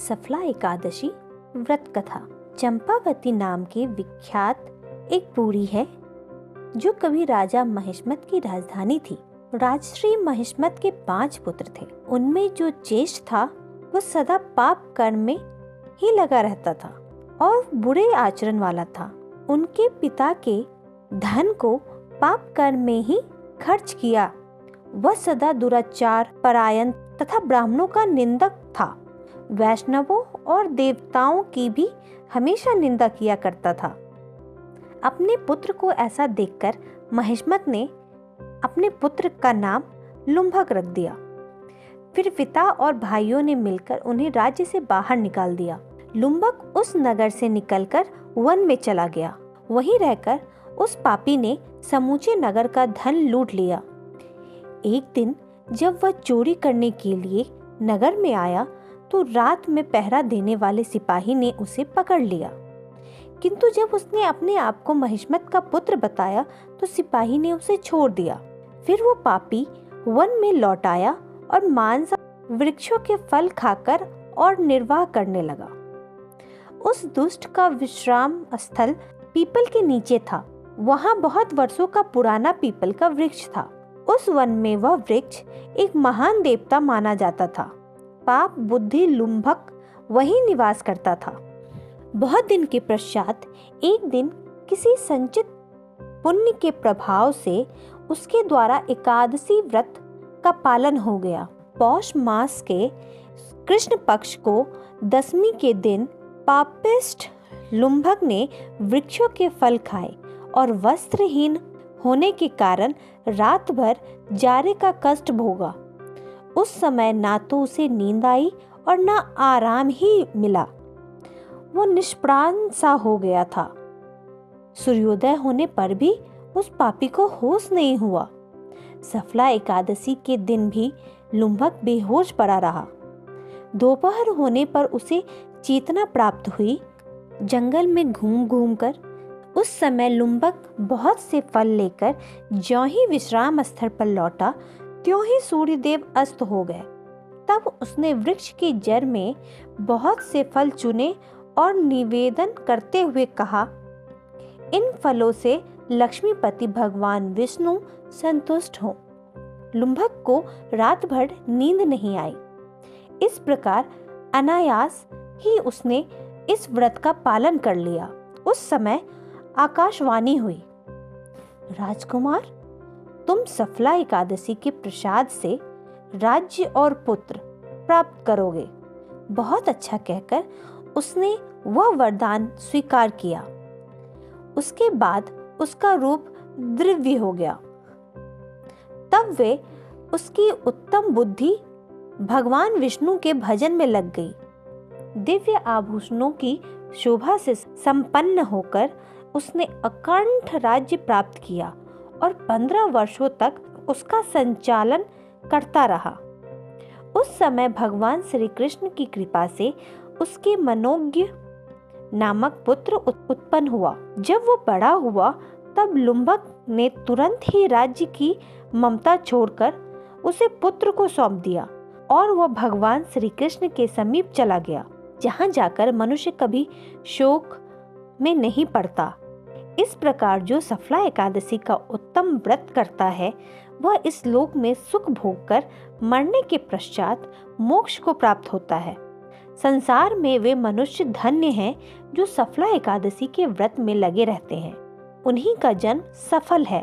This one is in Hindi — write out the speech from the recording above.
सफला एकादशी व्रत कथा। चंपावती नाम की विख्यात एक बूढ़ी है जो कभी राजा महिष्मत की राजधानी थी। राजश्री महिष्मत के 5 पुत्र थे। उनमें जो ज्येष्ठ था वह सदा पाप कर्म में ही लगा रहता था और बुरे आचरण वाला था। उनके पिता के धन को पाप कर्म में ही खर्च किया। वह सदा दुराचार परायण तथा ब्राह्मणों का निंदक था। वैष्णवों और देवताओं की भी हमेशा निंदा किया करता था। अपने पुत्र को ऐसा देखकर महिष्मत ने अपने पुत्र का नाम लुम्भक रख दिया। फिर पिता और भाइयों ने मिलकर उन्हें राज्य से बाहर निकाल दिया। लुम्भक उस नगर से निकलकर वन में चला गया। वहीं रहकर उस पापी ने समूचे नगर का धन लूट लिया। एक दिन जब वह चोरी करने के लिए नगर में आया तो रात में पहरा देने वाले सिपाही ने उसे पकड़ लिया। किंतु जब उसने अपने आप को महिष्मत का पुत्र बताया तो सिपाही ने उसे छोड़ दिया। फिर वो पापी वन में लौट आया और मांस वृक्षों के फल खाकर और निर्वाह करने लगा। उस दुष्ट का विश्राम स्थल पीपल के नीचे था। वहां बहुत वर्षों का पुराना पीपल का वृक्ष था। उस वन में वह वृक्ष एक महान देवता माना जाता था। पाप बुद्धि लुम्भक वहीं निवास करता था। बहुत दिन के पश्चात एक दिन किसी संचित पुण्य के प्रभाव से उसके द्वारा एकादशी व्रत का पालन हो गया। पौष मास के कृष्ण पक्ष को 10वीं के दिन पापिष्ठ लुम्भक ने वृक्षों के फल खाए और वस्त्रहीन होने के कारण रात भर जाड़े का कष्ट भोगा। उस समय ना तो उसे नींद आई और ना आराम ही मिला। वो निष्प्राण सा हो गया था। सूर्योदय होने पर भी उस पापी को होश नहीं हुआ। सफला एकादशी के दिन भी लुम्भक बेहोश पड़ा रहा। दोपहर होने पर उसे चेतना प्राप्त हुई। जंगल में घूम घूम कर उस समय लुम्भक बहुत से फल लेकर ज्यों ही विश्राम स्थल पर लौटा त्यों ही सूर्यदेव अस्त हो गए। तब उसने वृक्ष की जड़ में बहुत से फल चुने और निवेदन करते हुए कहा, इन फलों से लक्ष्मीपति भगवान विष्णु संतुष्ट हो। लुम्भक को रात भर नींद नहीं आई। इस प्रकार अनायास ही उसने इस व्रत का पालन कर लिया। उस समय आकाशवाणी हुई, राजकुमार, तुम सफला एकादशी के प्रसाद से राज्य और पुत्र प्राप्त करोगे। बहुत अच्छा कहकर उसने वह वरदान स्वीकार किया। उसके बाद उसका रूप दिव्य हो गया। तब वे उसकी उत्तम बुद्धि भगवान विष्णु के भजन में लग गई। दिव्य आभूषणों की शोभा से संपन्न होकर उसने अकंठ राज्य प्राप्त किया और 15 वर्षों तक उसका संचालन करता रहा। उस समय भगवान श्री कृष्ण की कृपा से उसके मनोज्ञ नामक पुत्र उत्पन्न हुआ। जब वो बड़ा हुआ तब लुम्भक ने तुरंत ही राज्य की ममता छोड़कर उसे पुत्र को सौंप दिया और वह भगवान श्री कृष्ण के समीप चला गया, जहाँ जाकर मनुष्य कभी शोक में नहीं पड़ता। इस प्रकार जो सफला एकादशी का उत्तम व्रत करता है वह इस लोक में सुख भोगकर मरने के पश्चात मोक्ष को प्राप्त होता है। संसार में वे मनुष्य धन्य हैं जो सफला एकादशी के व्रत में लगे रहते हैं। उन्हीं का जन्म सफल है।